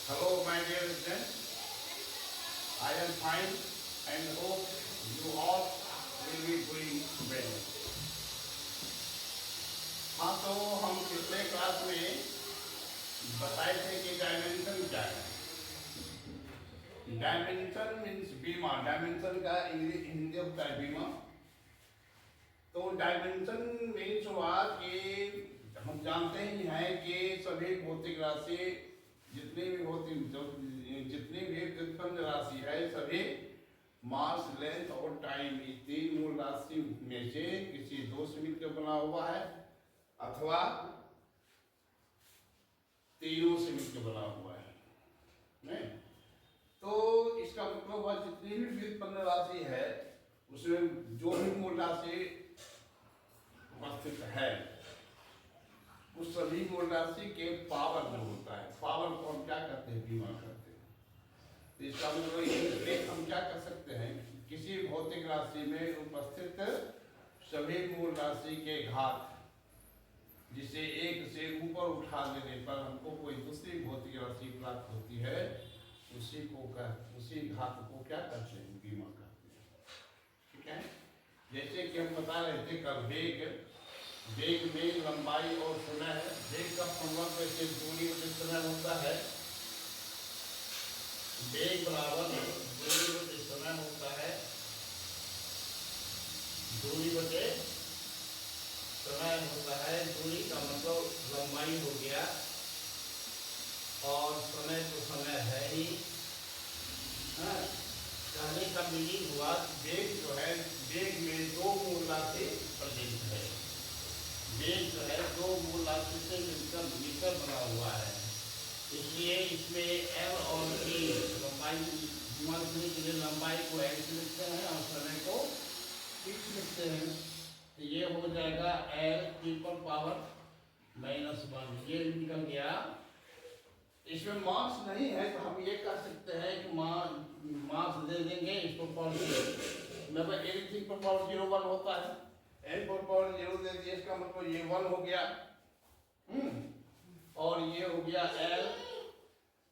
Hello, my dear friends. I am fine and hope you all will be doing well. हाँ, तो हम पिछले class में बताए थे कि डायमेंशन क्या है। डायमेंशन मीन्स बीमा। डायमेंशन का इंग्लिश हिंदी होता है बीमा। तो डायमेंशन मीन्स हुआ कि हम जानते ही हैं कि सभी भौतिक राशि जितनी भी व्युत्पन्न राशि है सभी मास, लेंथ और टाइम, इस तीन मूल राशि में से किसी दो से मिलकर बना हुआ है अथवा तीनों से मिलकर बना हुआ है। नहीं, तो इसका मतलब हुआ जितनी भी व्युत्पन्न राशि है उसमें जो भी मूल राशि उपस्थित है उस सभी मूल राशि के पावर जो होता है, पावर को हम क्या करते हैं, बीमा करते हैं। तो इसका मतलब ये हम क्या कर सकते हैं, किसी भौतिक राशि में उपस्थित सभी मूल राशि के घात, जिसे एक से ऊपर उठा देने पर हमको कोई दूसरी भौतिक राशि प्राप्त होती है, उसी घात को क्या करते हैं, बीमा करते हैं। ठीक है, जैसे कि हम बता रहे थे कल, वेग में लंबाई और समय है। वेग का संबंध वैसे दूरी बटे समय होता है। वेग बराबर दूरी बटे समय होता है। दूरी बटे समय होता है। दूरी का मतलब लंबाई हो गया और समय तो समय है ही। कहने का मीनिंग हुआ वेग जो है, वेग में दो मूल राशि प्रेजेंट है। वेग जो है दो मूल राशि से मिलकर बना हुआ है, इसलिए इसमें एल और टी लंबाई लिखने के लिए लंबाई को एल लिखते हैं और समय को एक्स लिखते हैं। तो ये हो जाएगा एल ट्रिपल पावर -1, ये निकल गया। इसमें मास नहीं है तो हम ये कर सकते हैं कि मास दे देंगे इसको पावर 0, मतलब एनीथिंग पर पावर 0 1 होता है। n पर पावर 0 दे दिए, इसका मतलब ये 1 हो गया। और ये हो गया l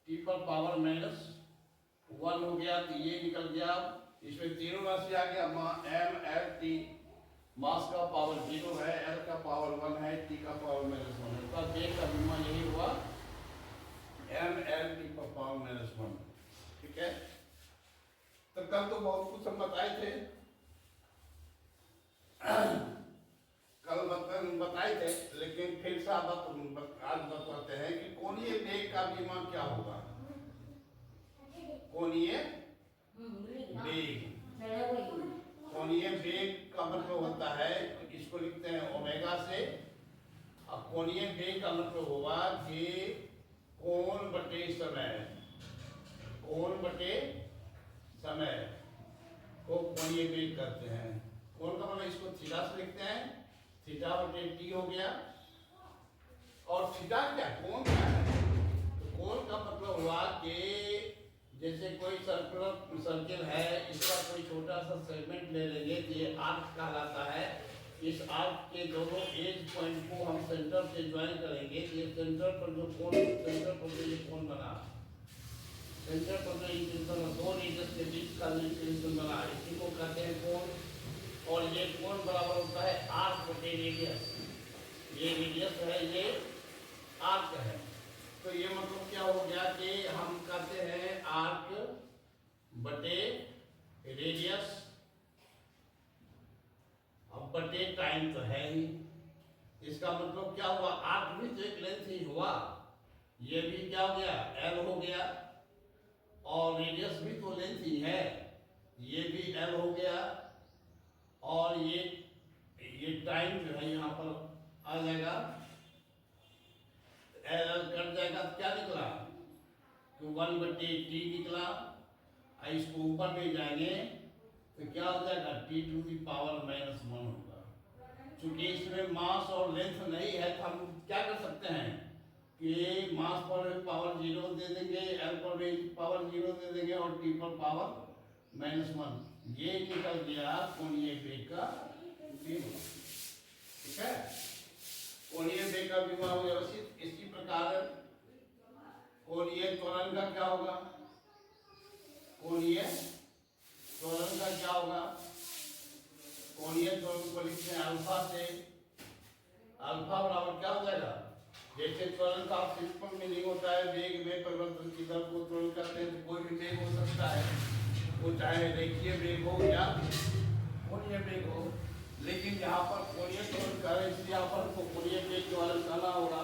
t पर पावर -1 हो गया, तो ये निकल गया। इसमें तीनों राशि आ गया, m l t। मास का पावर 0 है, l का पावर 1 है, t का पावर -1 है। तो वेग का बीमा यही हुआ, m l t पर पावर -1। ठीक है, तो कल तो बहुत कुछ हम बताए थे, कल बताए थे, लेकिन फिर से आज बताते हैं कि कोणीय वेग का बीमा क्या होगा। कोणीय वेग, कोणीय वेग का मतलब होता है, इसको लिखते हैं ओमेगा से। अब कोणीय वेग का मतलब होगा कि कोण बटे समय, कोण बटे समय को कोणीय वेग कहते हैं। कोण का मतलब इसको थीटा से लिखते हैं, थीटा बटे टी हो गया। और थीटा क्या, कोण क्या है, तो कोण का मतलब हुआ कि जैसे कोई सर्किल है, इसका कोई छोटा सा सेगमेंट ले लेंगे तो ये आर्क कहलाता है। इस आर्क के दोनों एज पॉइंट को हम सेंटर से ज्वाइन करेंगे तो ये सेंटर पर जो कोण, सेंटर पर जो ये कोण बना, सेंटर पर जो इंक्लिनेशन दो रीजन के बीच का इंक्लिनेशन बना, इसी को कहते हैं कोण। और ये कोण बराबर होता है आर्क बटे रेडियस। ये रेडियस है, ये आर्क है। तो ये मतलब क्या हो गया कि हम कहते हैं आर्क बटे रेडियस, अब बटे टाइम तो है ही। इसका मतलब क्या हुआ, आर्क भी तो एक लेंथ ही हुआ, ये भी क्या हो गया, एल हो गया। और रेडियस भी तो लेंथ ही है, ये भी एल हो गया। और ये टाइम जो है यहाँ पर आ जाएगा, एल कट जाएगा तो क्या निकला, तो 1 बटे टी निकला। इसको ऊपर ले जाएंगे तो क्या हो जाएगा, टी टू दी पावर -1 होगा। चूंकि इसमें मास और लेंथ नहीं है तो हम क्या कर सकते हैं कि मास पर पावर 0 दे देंगे, एल पर भी पावर 0 दे देंगे और टी पर पावर -1। ये निकल गया कोणीय वेग का बीमा। ठीक है, कोणीय वेग का बीमा हो गया। इसी प्रकार कोणीय कोणीय त्वरण का क्या होगा? कोणीय त्वरण का क्या होगा? कोणीय त्वरण को लिखते हैं अल्फा से। अल्फा बराबर क्या हो जाएगा? जैसे त्वरण का सिंपल मीनिंग होता है वेग में परिवर्तन की दर को त्वरण करते हैं, तो कोई भी वेग हो सकता है, वो चाहे रेखीय वेग हो या कोणीय वेग हो। लेकिन यहाँ पर कोणीय त्वरण कर रहे हैं, इसलिए यहाँ पर हमको कोणीय वेग के बारे में कहना होगा।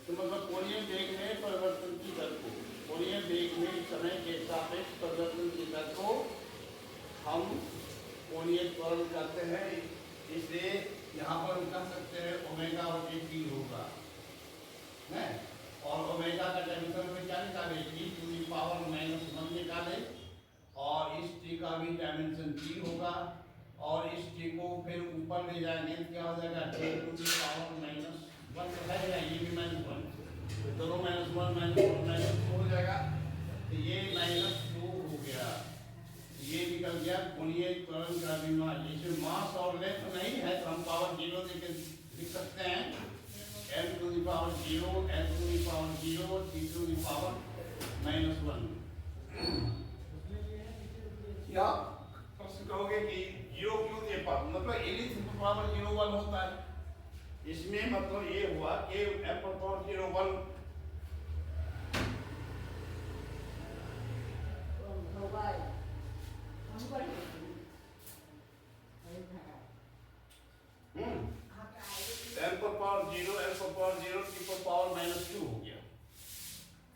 तो मतलब कोणीय वेग में परिवर्तन की दर को, कोणीय वेग में समय के सापेक्ष परिवर्तन की दर को हम कोणीय त्वरण कहते हैं। इसलिए यहाँ पर हम कह सकते हैं ओमेगा बटे टी होगा, है। और ओमेगा का डायमेंशन में क्या निकाले? e टू द पावर -1 निकाले, और इस टी का भी डायमेंशन टी होगा, और इस टी को फिर ऊपर ले जाएंगे तो क्या हो जाएगा? 10 टू द पावर -1 रहेगा, ये भी -1, तो दोनों -1 हो जाएगा, तो ये -2 हो गया। ये निकल गया कोणीय त्वरण का भी मान। इसमें मास और लेंथ नहीं है तो हम पावर 0 देके लिख सकते हैं, m to the power 0, n to the power 0, t to the power -1। या प्रश्न कहोगे कि 0 क्यों दे पा, मतलब एनी टू द पावर 0 1 होता है। इसमें मतलब ये हुआ कि m to the power 0 1 m पर पावर 0, l पर पावर 0, t पर पावर -2 हो गया।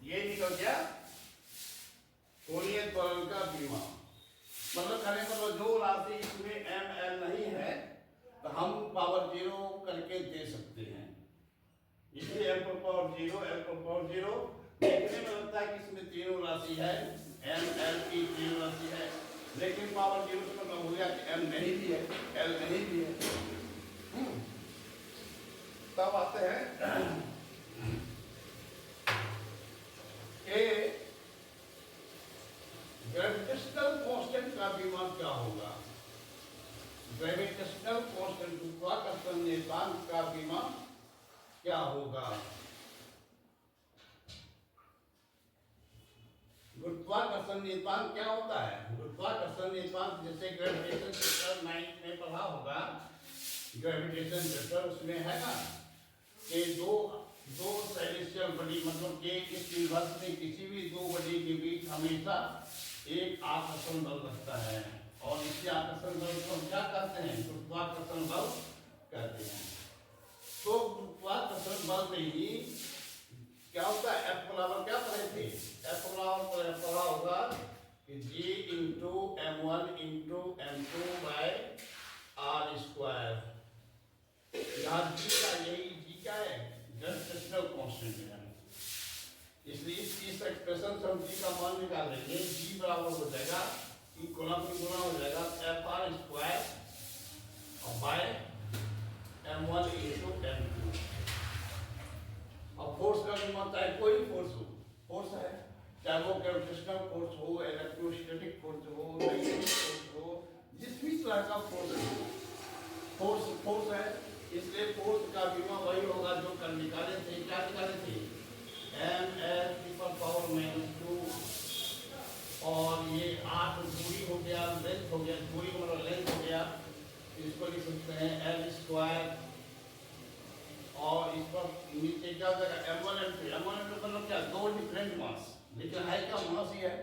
ये निकल गया कोणीय त्वरण का बीमा। मतलब कहने का जो राशि इसमें m l नहीं है तो हम पावर 0 करके दे सकते हैं। इसलिए m पर पावर 0, l पर पावर 0 देखने में लगता है कि इसमें तीनों राशि है, m l की तीनों राशि है, लेकिन पावर 0 से मतलब हो गया कि m नहीं भी है, l नहीं भी है। तब आते हैं ग्रेविटेशनल कांस्टेंट का बीमा क्या होगा? ग्रेविटेशनल कांस्टेंट गुरुत्वाकर्षण नियतांक का बीमा क्या होगा? गुरुत्वाकर्षण नियतांक क्या होता है? गुरुत्वाकर्षण नियतांक जैसे ग्रेविटेशन चैप्टर 9 में पढ़ा होगा, ग्रेविटेशन चैप्टर उसमें है ना कि दो सेलेस्टियल बॉडी, मतलब कि इस यूनिवर्स में किसी भी दो बॉडी के बीच हमेशा एक आकर्षण बल रहता है, और इसी आकर्षण बल को हम क्या कहते हैं? गुरुत्वाकर्षण बल कहते हैं। तो गुरुत्वाकर्षण बल में ही क्या होता है? F बराबर क्या पढ़े थे? F बराबर पढ़ा होगा कि G into M1 into M2 by R square. यहाँ G का यही G क्या है? ग्रेविटेशनल कांस्टेंट है। इसलिए इस एक्सप्रेशन से हम G का मान निकाल लेंगे। G बराबर हो जाएगा, गुना हो जाएगा FR स्क्वायर और बाय M1 इंटू M2। अब फोर्स का भी मतलब है, कोई फोर्स हो, फोर्स है, चाहे वो ग्रेविटेशनल फोर्स हो, इलेक्ट्रोस्टैटिक फोर्स हो, मैग्नेटिक फोर्स हो, जिस भी तरह का फोर्स है। इसलिए फोर्स का बीमा वही होगा जो कल निकाले थे। क्या निकाले थे? m(l)(2), और ये 8 दूरी हो गया, लेंथ हो गया, दूरी मतलब लेंथ हो गया, इसको लिख सकते हैं l स्क्वायर, और इस पर नीचे क्या हो जाएगा? m1 m2 मतलब क्या? दो डिफरेंट मास, लेकिन है क्या? मास ही है।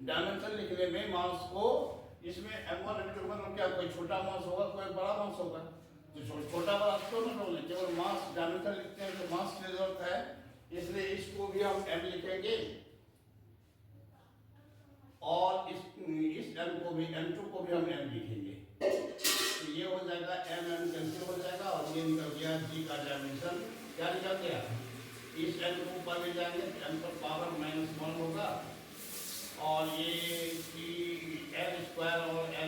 डायमेंशन लिखने में मास को इसमें m1 m2 मतलब क्या? कोई छोटा मास होगा, कोई बड़ा मास होगा। तो छोटा बड़ा तो मतलब नहीं, केवल मास डायमेंशन लिखते हैं तो मास की जरूरत है, इसलिए इसको भी हम m लिखेंगे, और इस m को भी, m2 को भी हम m लिखेंगे। तो ये हो जाएगा m कैंसिल हो जाएगा, और ये निकल गया G का डायमेंशन। क्या निकल गया? इस m को ऊपर ले जाएंगे तो m पर पावर -1 होगा, और ये l स्क्वायर और l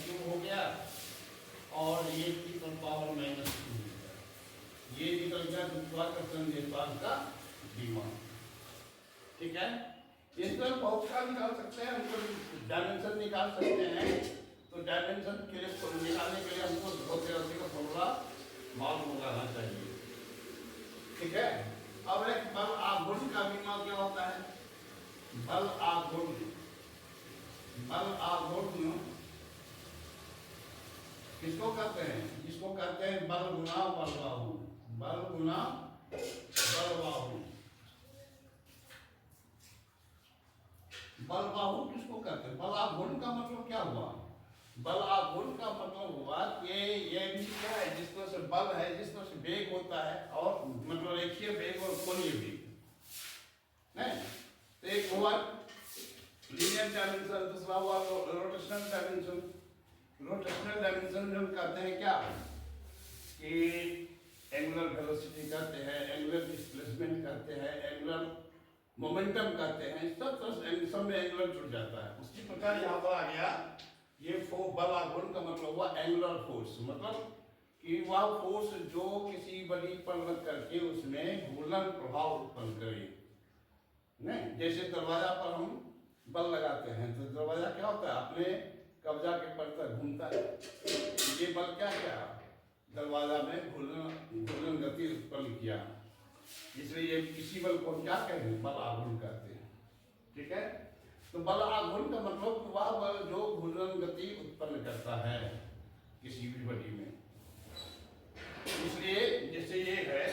क्यूब हो गया, और ये T पर पावर -2 होगा। ये निकल गया गुरुत्वाकर्षण नियतांक का बीमा। ठीक है, इस पर बहुत का निकाल सकते हैं, हमको डायमेंशन निकाल सकते हैं। तो डायमेंशन के लिए निकालने के लिए हमको ध्रुवीयता का फॉर्मूला मालूम होना चाहिए। ठीक है, अब एक आघूर्ण का बीमा क्या होता है? बल आघूर्ण, बल आघूर्ण किसको कहते हैं? जिसको कहते हैं बल गुना बल बाहु, बल गुना बल बाहु। बल बाहु किसको कहते हैं? बल आघूर्ण का मतलब क्या हुआ? बल आघूर्ण का मतलब हुआ कि ये भी क्या है, जिस तरह से बल है, जिस तरह से वेग होता है, और मतलब रेखीय वेग और कोणीय वेग नहीं। तो एक हुआ लीनियर डायमेंशन, दूसरा हुआ रोटेशनल डायमेंशन। रोटेशनल डायमेंशन में हम कहते हैं क्या कि एंगुलर वेलोसिटी कहते हैं, एंगुलर डिस्प्लेसमेंट कहते हैं, एंगुलर मोमेंटम कहते हैं, सब में एंगुलर जुड़ जाता है। उसी प्रकार यहाँ पर आ गया ये बल आघूर्ण का मतलब हुआ एंगुलर फोर्स, मतलब कि वह फोर्स जो किसी बॉडी पर लग करके उसमें घूर्णन प्रभाव उत्पन्न करे। नहीं, जैसे दरवाजा पर हम बल लगाते हैं तो दरवाजा क्या होता है, अपने कब्जा के पड़ घूमता है। ये बल क्या क्या दरवाजा में घूर्णन गति उत्पन्न किया, इसलिए ये किसी बल को क्या कहेंगे? बल आघूर्ण कहते हैं। ठीक है, तो बल आघूर्ण का मतलब वह बल जो घूर्णन गति उत्पन्न करता है किसी भी बॉडी में। इसलिए जैसे ये है,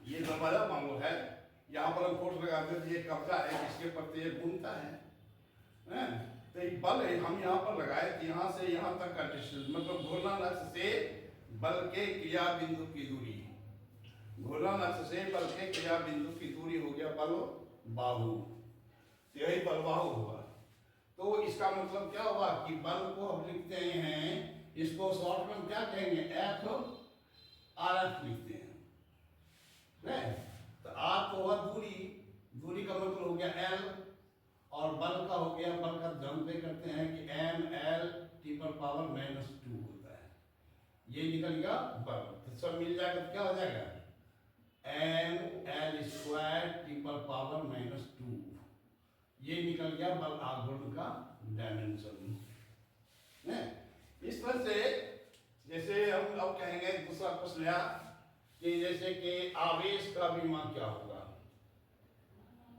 ये दरवाजा मांगो है, यहाँ पर हम फोर्स लगाते हैं, ये कब्जा है, इसके प्रति ये घूमता है, तो एक बल है हम यहाँ पर लगाए, यहाँ से यहाँ तक का डिस्टेंस, मतलब घूर्णन अक्ष से बल के क्रिया बिंदु की दूरी, घूर्णन अक्ष से बल के क्रिया बिंदु की दूरी हो गया बल बाहु, यही बल बाहु हुआ। तो इसका मतलब क्या हुआ कि बल को हम लिखते हैं, इसको शॉर्ट में क्या कहेंगे? एफ आर एफ लिखते हैं, नहीं? तो आर तो हुआ दूरी, दूरी का मतलब हो गया एल, और बल का हो गया, बल का जम पे करते हैं कि एम एल टी पर पावर -2 होता है, ये निकल गया बल। तो सब मिल जाएगा तो क्या हो जाएगा? एम एल स्क्वायर टी पर पावर -2, ये निकल गया बल आघूर्ण का डायमेंशन। इस तरह से जैसे हम अब कहेंगे दूसरा प्रश्न लिया कि जैसे कि आवेश का विमा क्या होगा?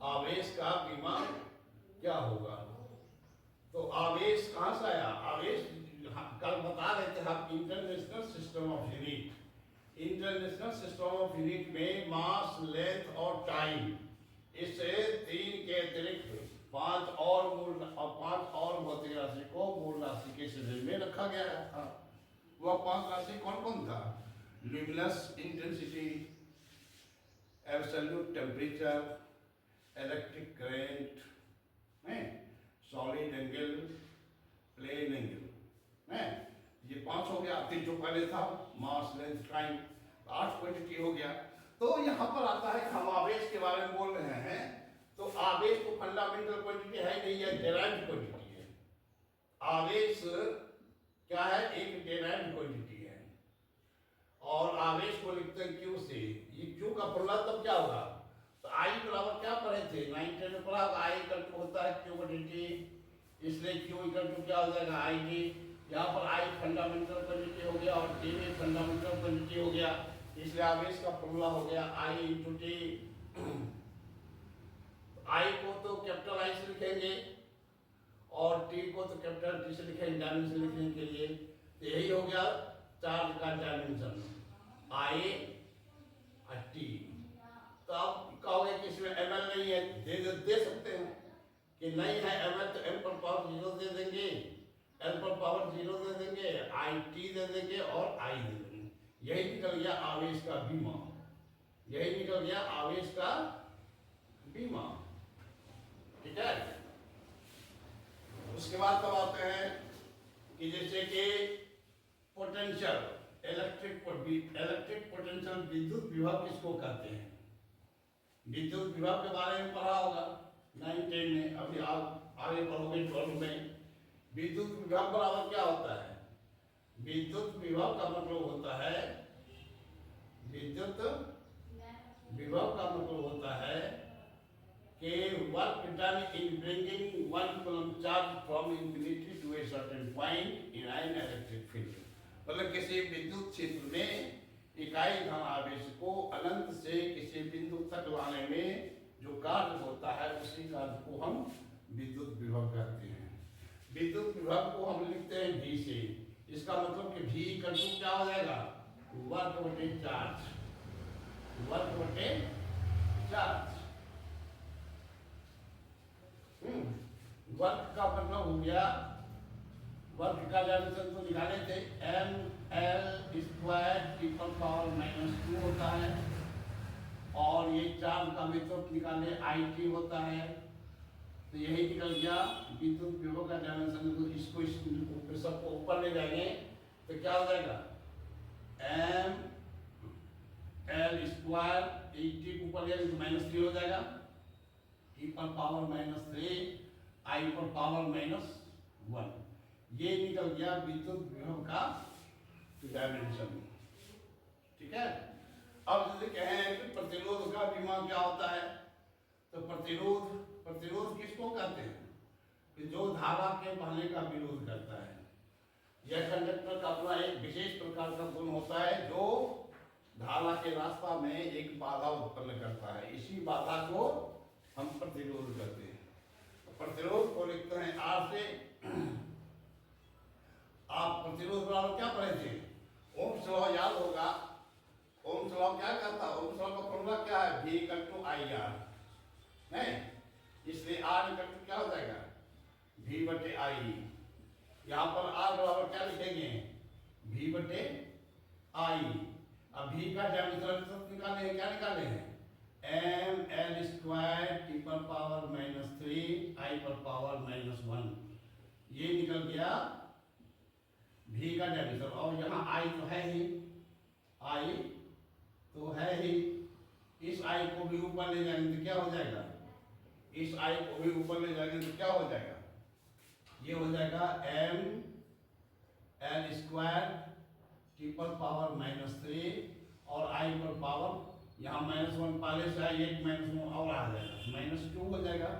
आवेश का विमा क्या होगा? तो आवेश कहाँ से आया? आवेश कल बता रहे थे हम, international system of unit, international system of unit में मास, लेंथ और टाइम, इससे 3 के अतिरिक्त 5 और भौतिक राशि को मूल राशि के श्रेणी में रखा गया था। वह 5 राशि कौन कौन था? Luminous intensity, absolute temperature, electric current, solid angle, plane angle, ये 5 हो गया। फिर जो पहले था मास, लेंथ, टाइम, 8 क्वांटिटी हो गया। तो यहाँ पर आता है कि हम आवेश के बारे में बोल रहे हैं, तो आवेश तो फंडामेंटल क्वांटिटी है नहीं, है डेराइव्ड क्वांटिटी है। आवेश क्या है? एक डेराइव्ड क्वांटिटी है, और आवेश को लिखते हैं क्यू से। ये क्यू का फॉर्मूला तब क्या होगा? तो आई बराबर क्या पढ़े थे 9th में पढ़ा, आई इक्वल टू होता है क्यू बटे टी, इसलिए क्यू इक्वल टू क्या हो जाएगा? I T. यहाँ पर आई फंडामेंटल क्वांटिटी हो गया और टी भी फंडामेंटल क्वांटिटी हो गया, इसलिए आवेश का फॉर्मूला हो गया आई इंटू टी। आई को तो कैपिटल आई से लिखेंगे और टी को तो कैपिटल टी से लिखेंगे डायमेंशन लिखने के लिए। तो यही हो गया चार्ज का डायमेंशन, आई और टी। तो आप कहोगे कि इसमें ml नहीं है, दे सकते हैं कि नहीं है ml, तो m पर पावर 0 दे देंगे, l पर पावर 0 दे देंगे, आई टी दे देंगे और आई दे देंगे। यही निकल गया आवेश का बीमा, यही निकल गया आवेश का बीमा। ठीक है, उसके बाद तब आते हैं कि जैसे कि पोटेंशियल, इलेक्ट्रिक पोटेंशियल, विद्युत विभव किसको कहते हैं? विद्युत विभव के बारे में पढ़ा होगा 9-10 में, अभी आप आगे पढ़ोगे 12 में। विद्युत विभव बराबर क्या होता है? विद्युत विभव का मतलब होता है, विद्युत विभव का मतलब होता है कि work done in bringing one coulomb charge from infinity to a certain point in an electric field. मतलब किसी विद्युत क्षेत्र में इकाई धन आवेश को अनंत से किसी बिंदु तक लाने में जो कार्य होता है उसी कार्य को हम विद्युत विभव कहते हैं। विद्युत विभव को हम लिखते हैं V से। इसका मतलब कि V इक्वल टू क्या हो जाएगा, वर्क बटे चार्ज, वर्क बटे चार्ज। वर्क का मतलब हो गया, वर्क का डायमेंशन तो निकाले थे ml स्क्वायर ट्रिपल पावर -2 होता है, और ये चार्ज का मेथड निकाले IT होता है। तो यही निकल गया विद्युत विभव का डायमेंशन। तो इसको इस सबको ऊपर ले जाएंगे तो क्या हो जाएगा, ml स्क्वायर 80 को ऊपर ले -3 हो जाएगा, T पर पावर -3 I पर पावर -1। ये निकल गया विद्युत विभव का डायमेंशन। ठीक है। अब जैसे कहें कि प्रतिरोध का विमा क्या होता है, तो प्रतिरोध किसको कहते हैं, कि जो धारा के बहने का विरोध करता है। यह कंडक्टर का अपना एक विशेष प्रकार का गुण होता है जो धारा के रास्ता में एक बाधा उत्पन्न करता है। इसी बाधा को हम प्रतिरोध कहते हैं। प्रतिरोध को लिखते हैं R से। आप प्रतिरोध बराबर क्या पढ़े थे, ओम्स लॉ याद होगा। ओम्स लॉ क्या कहता है, ओम्स लॉ का फॉर्मूला क्या है, V इक्वल टू IR, नहीं, इसलिए R इक्वल टू क्या हो जाएगा, V बटे I। यहाँ पर R बराबर क्या लिखेंगे, V बटे I। अब V का डायमीटर निकाले हैं, क्या निकाले हैं, ml स्क्वायर T पर पावर -3 I पर पावर -1। ये निकल गया V का डायमीटर। और यहाँ I तो है ही, I तो है ही, इस I को भी ऊपर ले जाएंगे तो क्या हो जाएगा, इस I को भी ऊपर ले जाएंगे तो क्या हो जाएगा, ये हो जाएगा ml स्क्वायर T पर पावर -3 और I पर पावर, यहाँ -1 पहले से है, एक -1 और आ जाएगा, -2 हो जाएगा।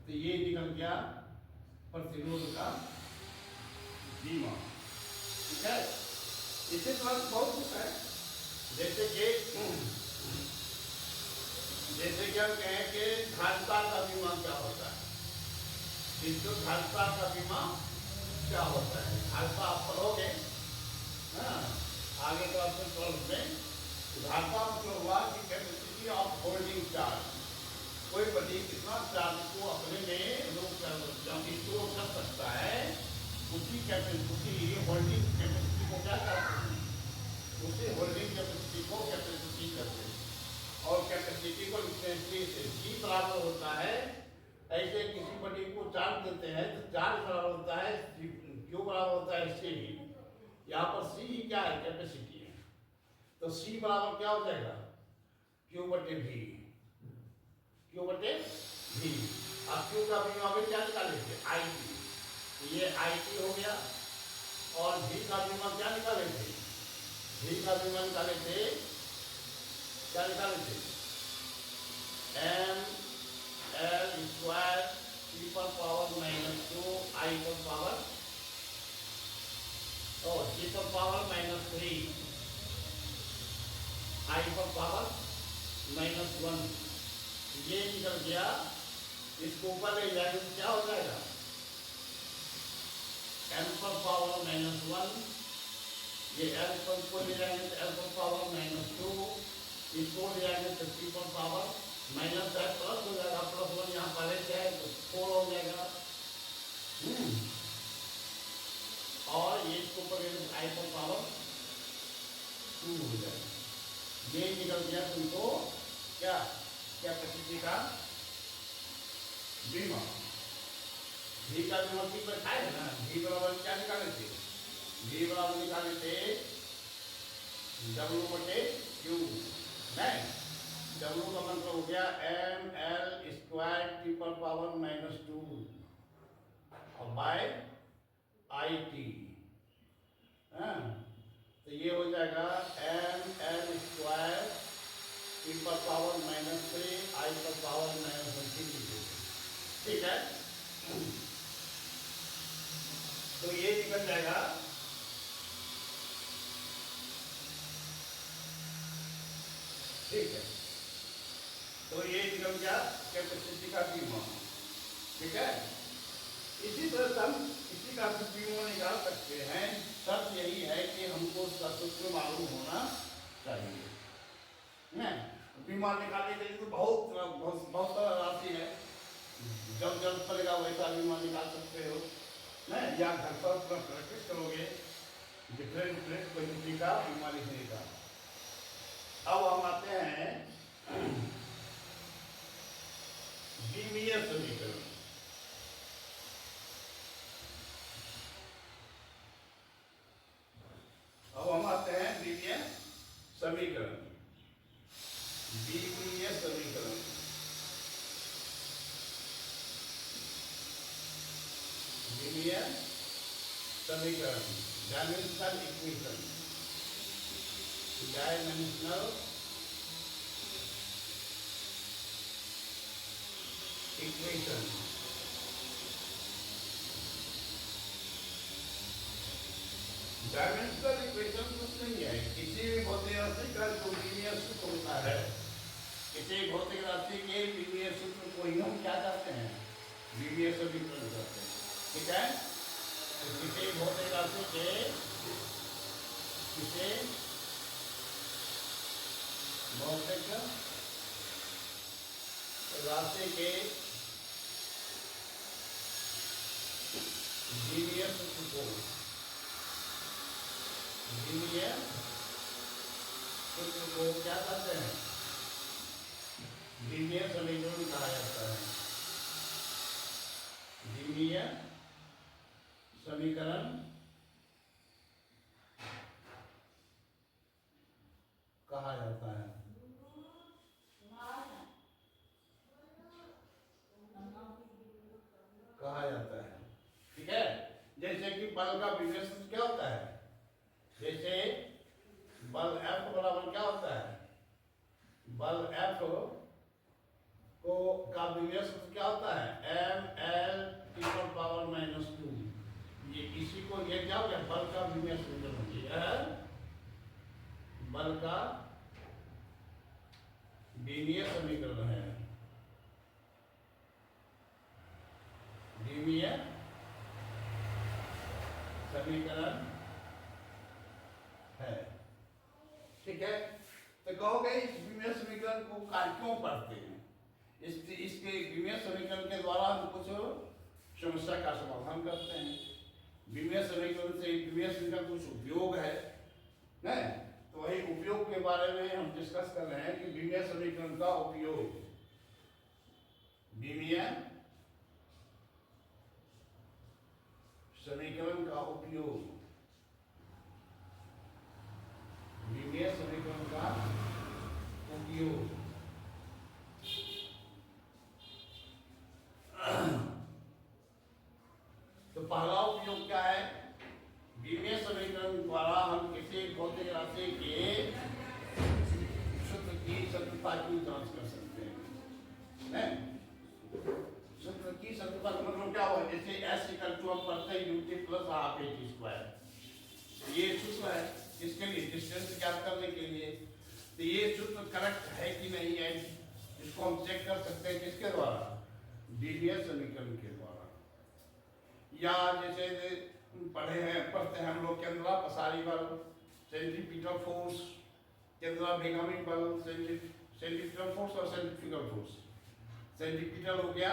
तो ये निकल गया प्रतिरोध का विमा। ठीक है। इसी तरह बहुत कुछ है, जैसे कि हम कहें कि धारिता का विमा क्या होता है, विद्युत धारिता का विमा क्या होता है। धारिता आप पढ़ोगे आगे क्लास में 12 में। धारिता मतलब हुआ कि कैपेसिटी ऑफ होल्डिंग चार्ज, कोई बड़ी कितना चार्ज को अपने में स्टोर कर सकता है, उसी कैपेसिटी होल्डिंग कैपेसिटी को क्या करते हैं, उसी होल्डिंग कैपेसिटी को कैपेसिटी करते हैं। और कैपेसिटी को लिखते हैं G बराबर होता है, ऐसे किसी बड़ी को चार्ज देते हैं तो चार्ज बराबर होता है Q बराबर होता है C। यहाँ पर C क्या है, कैपेसिटी है, तो C बराबर क्या हो जाएगा, Q बटे V, Q बटे V। अब Q का भी वहां क्या निकालेंगे, IT, तो ये IT हो गया। और V का भी क्या निकाले थे, V का भी निकाले थे, क्या निकाले थे, ml स्क्वायर T पर पावर -2 I पर पावर और T पर पावर -3 I पर पावर -1। ये निकल गया, इसको ऊपर ले जाएंगे तो क्या हो जाएगा, m पर पावर -1, ये l पर को ले जाएंगे तो l पर पावर -2, इसको ले जाएंगे तो T पर पावर -10 प्लस हो जाएगा, +1 यहाँ पहले से है तो 4 हो जाएगा। और ये इसको ऊपर I पर पावर 2 हो जाएगा। ये निकल गया तुमको क्या, कैपेसिटी का विमा। V का विमा की बैठा है ना, V बराबर क्या निकाले थे, V बराबर निकाले थे W बटे Q, नहीं, W का मतलब हो गया ml स्क्वायर T पर पावर -2 और बाय IT। तो ये हो जाएगा ml स्क्वायर T पर पावर -3 I पर पावर -1। ठीक है। तो ये निकल जाएगा, ठीक है। तो तो ये निकल गया कैपेसिटी का पीमो, ठीक है। इसी तरह हम इसी का पीमो निकाल सकते हैं। शर्त यही है कि हमको उसका सूत्र मालूम होना चाहिए, है। पीमो निकालने के लिए तो बहुत सारा राशि है, जब जब पड़ेगा वैसा पीमो निकाल सकते हो, है, या घर पर प्रैक्टिस करोगे डिफरेंट क्वांटिटी का पीमो लिखने का। अब हम आते हैं द्विमीय समीकरण। अब हम आते हैं द्विमीय समीकरण। द्विमीय समीकरण द्विमीय समीकरण dimensional equation, dimensional equation. Dimensional equation कुछ नहीं है, किसी भी भौतिक राशि का जो लीनियर सूत्र होता है, किसी भौतिक राशि के लीनियर सूत्र को ही हम क्या कहते हैं, लीनियर समीकरण कहते हैं, ठीक है। तो किसी भौतिक राशि के किसी भौतिक राशि के लीनियर सूत्र को लीनियर सूत्र को क्या कहते हैं, लीनियर समीकरण कहा जाता है। लीनियर समीकरण कहा जाता है। कहा जाता है, ठीक है। जैसे कि बल का विभेद सूत्र क्या होता है, जैसे बल F बराबर क्या होता है, बल F को का विभेद सूत्र क्या होता है, mL⁻⁻²। ये इसी को ये क्या हो गया, बल का विभेद सूत्र हो गया, बल का द्विमीय समीकरण है। द्विमीय समीकरण है, ठीक है। तो कहोगे इस द्विमीय समीकरण को क्यों पढ़ते हैं, इसके द्विमीय समीकरण के द्वारा हम कुछ समस्या का समाधान करते हैं। द्विमीय समीकरण से द्विमीय समीकरण कुछ उपयोग है, तो वही उपयोग के बारे में हम डिस्कस कर रहे हैं कि द्विमीय समीकरण का उपयोग, द्विमीय समीकरण का उपयोग, द्विमीय समीकरण का उपयोग। तो पहला उपयोग क्या है, द्विमीय समीकरण द्वारा हम किसी भौतिक राशि के सूत्र की सत्यता की जांच कर सकते हैं। सूत्र की सत्यता का मतलब क्या हुआ, जैसे S हम पढ़ते हैं ut + ½ AT², ये सूत्र है इसके लिए डिस्टेंस ज्ञात करने के लिए। तो ये सूत्र करेक्ट है कि नहीं है, इसको हम चेक कर सकते हैं किसके द्वारा, द्विमीय समीकरण के द्वारा। या जैसे पढ़ते हैं हम लोग केंद्रा पसारी बल, सेंट्रीपिटल फोर्स, केंद्रा भिगामी बल, सेंट्रीपिटल फोर्स और सेंट्रीफ्यूगल फोर्स। सेंट्रीपिटल हो गया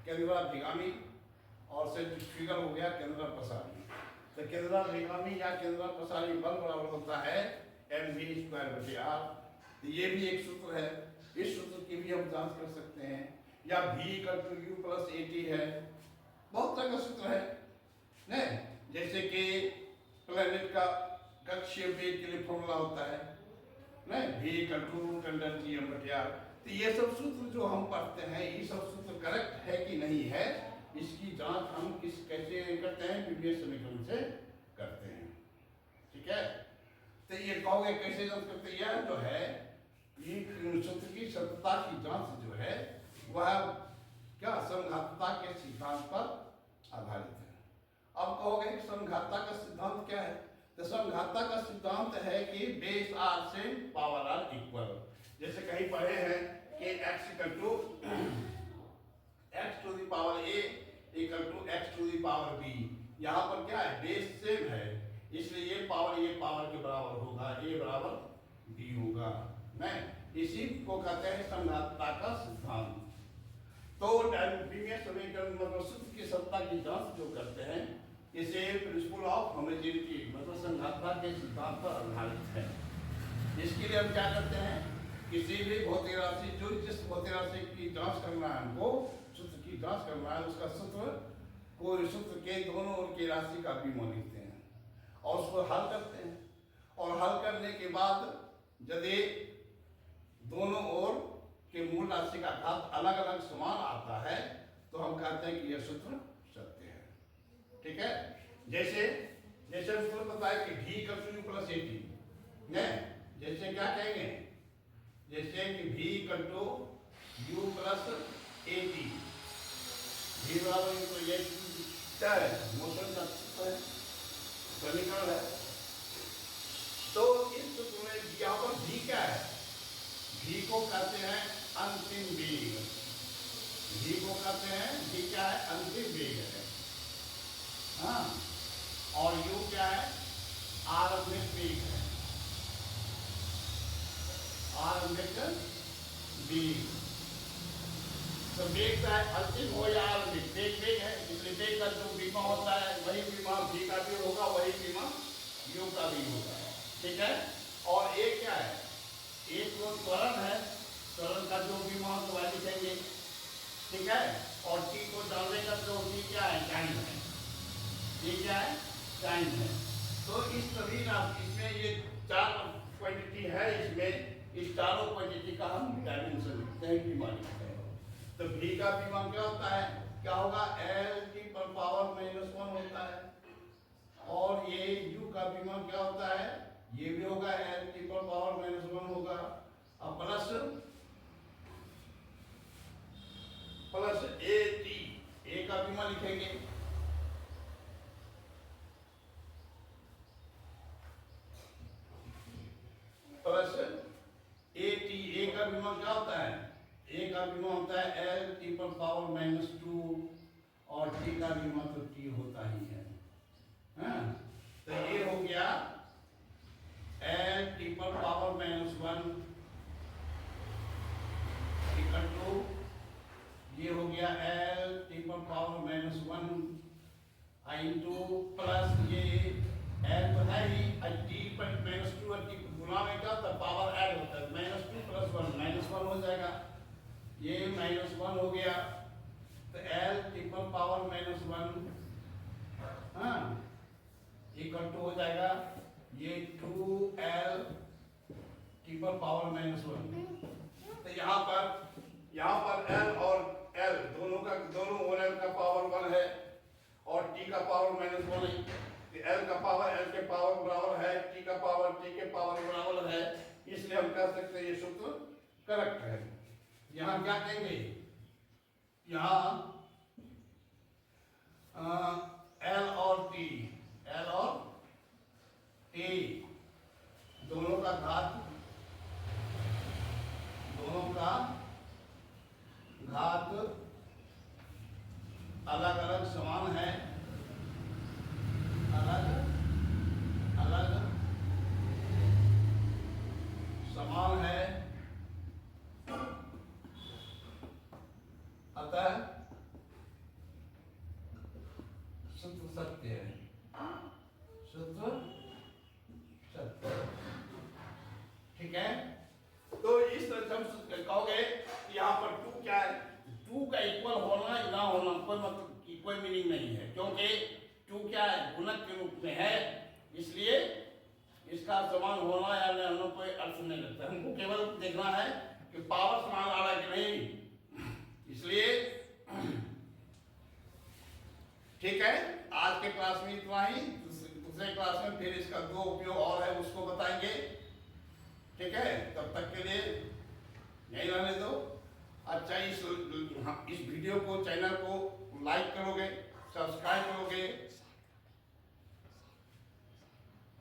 केंद्रा भिगामी और सेंट्रीफ्यूगल हो गया केंद्रा पसारी। तो केंद्रा भिगामी या केंद्रा पसारी बल बराबर होता है mv²/r। तो ये भी एक सूत्र है, इस सूत्र की भी हम जांच कर सकते हैं। या v = u + at है, बहुत तरह का सूत्र है, नहीं? जैसे कि प्लेनेट का कक्षीय वेग के लिए फॉर्मूला होता है, नहीं, v = √g/r। तो ये सब सूत्र जो हम पढ़ते हैं, ये सब सूत्र करेक्ट है कि नहीं है, इसकी जांच हम कैसे करते हैं, द्विमीय समीकरण से करते हैं, ठीक है। तो ये कहोगे कैसे जांच करते हैं, यह जो है ये सूत्र की सत्यता की जांच जो है वह क्या समघातता के सिद्धांत पर आधारित है। अब कहोगे समघातता का सिद्धांत क्या है, तो समघातता का सिद्धांत है कि बेस r से पावर r इक्वल, जैसे कहीं पढ़े हैं कि x equal to x to the power a equal to x to the power b। यहाँ पर क्या है, बेस सेम है, इसलिए ये पावर के बराबर होगा, a बराबर b होगा। नहीं, इसी को कहते हैं संघातता का सिद्धांत। तो डायनामिक समीकरण मतलब सूत्र की सत्ता की जांच जो करते हैं, इसे प्रिंसिपल ऑफ होमोजेनिटी मतलब संघातता के सिद्धांत पर आधारित है। इसके लिए हम क्या करते हैं, किसी भी भौतिक राशि जो जिस भौतिक राशि की जांच करना है, हमको सूत्र की जांच करना है, उसका सूत्र के दोनों ओर की राशि का विमोल लिखते हैं और उसको हल करते हैं। और हल करने के बाद यदि दोनों ओर के मूल राशि का घात अलग अलग समान आता है तो हम कहते हैं कि यह सूत्र सत्य है। ठीक है, जैसे हम सूत्र बताए कि v equal to plus at, जैसे क्या कहेंगे, जैसे कि v equal to u plus at, v बराबर तो ये क्या है, मोशन का समीकरण है। तो इस सूत्र में यहाँ पर v क्या है, v को कहते हैं अंतिम वेग, v को कहते हैं, v क्या है, अंतिम वेग है, हाँ, और u क्या है, आरंभिक वेग है, आरंभिक वेग। तो वेग का अंतिम हो या आरंभिक, वेग है, इसलिए वेग का जो बीमा होता है वही बीमा v का भी होगा, वही बीमा u का भी होगा। ठीक है, और एक क्या है, एक तो त्वरण है, त्वरण का जो बीमा हो वह लिखेंगे। ठीक है, और t को डालने का जो t क्या है, टाइम है, ये क्या है, टाइम है। तो इस सभी ना इसमें ये चार क्वांटिटी है, इसमें इस चारों क्वांटिटी का हम डायमेंशन लिखते हैं, बीमा लिखते हैं। तो v का बीमा क्या होता है, क्या होगा, l की पावर -1 होता है, और ये u का बीमा क्या होता है, ये भी होगा l की पावर -1 होगा, अब प्लस a का बीमा लिखेंगे, प्लस a का बीमा क्या होता है, a का बीमा होता है l की पावर -2, और t का बीमा तो t होता ही है, हाँ? तो ये हो गया l की पावर -1 इक्वल टू, ये हो गया l की पावर -1 इंटू प्लस ये l तो है ही, t पर -2 और t गुना में क्या होता है, पावर ऐड होता है, -2 + 1 -1 हो जाएगा, ये -1 हो गया, तो l की पावर -1 हाँ इक्वल टू हो जाएगा ये 2l की पावर -1। तो यहाँ पर l और l दोनों ओनल का पावर 1 है और t का पावर -1 है, तो l का पावर l के पावर बराबर है, t का पावर t के पावर बराबर है, इसलिए हम कह सकते हैं ये सूत्र करेक्ट है। यहाँ क्या कहेंगे, यहाँ l और t दोनों का घात अलग अलग समान है, अलग समान है, अतः सूत्र सत्य है, सूत्र सत्य। ठीक है, तो इस तरह से हम कहोगे यहाँ पर 2 क्या है, 2 का इक्वल होना या ना होना कोई मतलब कोई मीनिंग नहीं है, क्योंकि 2 क्या है, गुणक के रूप में है, इसलिए इसका समान होना या न होना कोई अर्थ नहीं लगता। हमको केवल देखना है कि पावर समान आ रहा है कि नहीं, इसलिए ठीक है। आज के क्लास में इतना ही, दूसरे क्लास में फिर इसका 2 उपयोग और है उसको बताएंगे। ठीक है, तब तक के लिए यही रहने दो। अच्छा, इस वीडियो को, चैनल को लाइक करोगे, सब्सक्राइब करोगे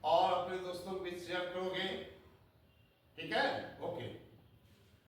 और अपने दोस्तों के बीच शेयर करोगे। ठीक है, ओके।